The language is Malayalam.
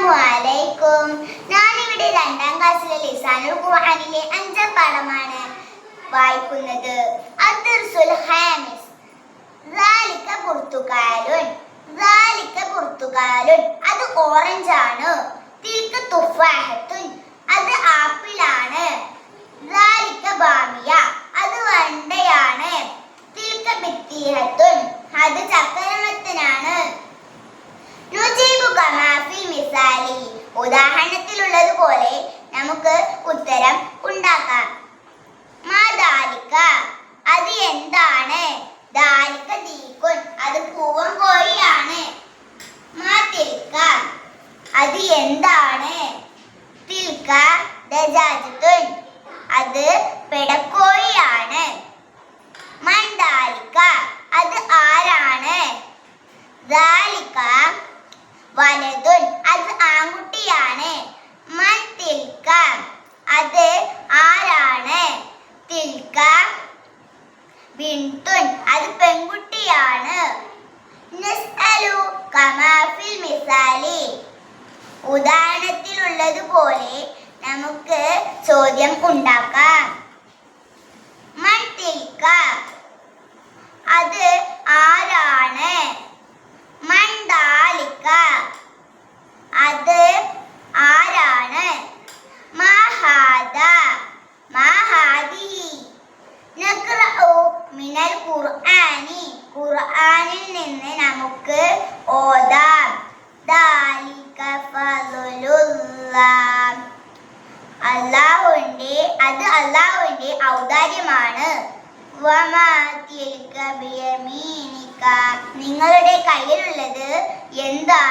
അസ്സലാമുഅലൈക്കും. ഞാനിവിടെ 2ാം ക്ലാസ്സിലെ ലിസാനുൽ ഖുർആനിലെ 5ാം പാഠമാണ് വായിക്കുന്നത്. അദ്ദർസുൽ ഖാമിസ്. ദാലിക പുർത്തുകാലുൻ. അത് ഓറഞ്ച് ആണ്. തിൽക തുഫാഹത്തുൻ. അത് ആപ്പിൾ ആണ്. ദാലിക ബാമിയ. അത് വെണ്ടയാണ്. തിൽക ബിത്തീഹത്തുൻ. അത് ചക്കരമത്തനാണ്. ഉദാഹരണത്തിലുള്ളതുപോലെ നമുക്ക് ഉത്തരം ഉണ്ടാക്കാം. മാദാലിക. അത് എന്താണ്? ദാലിക ദീകുൻ. അത് പൂവൻ കോഴിയാണ്. മാതിൽക. അത് എന്താണ്? തിൽക ദജാജത്തുൻ. അത് പെടക്കോഴിയാണ്. മൻദാലിക. അത് ആരാണ്? ദാലിക വലതുൻ. അത് ആൺകുട്ടിയാണ്. മൻ തിൽക. അത് ആരാണ്? തിൽക ബിൻതുൻ. അത് പെൺകുട്ടിയാണ്. നസ്അലു കമാ ഫിൽ മിസാലി. ഉദാഹരണത്തിലുള്ളതുപോലെ നമുക്ക് ചോദ്യം ഉണ്ടാക്കാം. മൻ തിൽക. അത് ആരാണ്? മൻ ദാലിക. അത് ആരാണ്? മാ ഹാദാ. മാ ഹാദിഹി. നഖ്റഉ മിനൽ ഖുർആനി. ഖുർആനിൽ നിന്ന് നമുക്ക് ഓതാം. ദാലിക ഫദ്ലുല്ലാഹ്. അത് അല്ലാഹുവിന്റെ ഔദാര്യമാണ്. വമാ തിൽക ബിയമീനിക. നിങ്ങളുടെ കയ്യിലുള്ളത് എന്താണ്?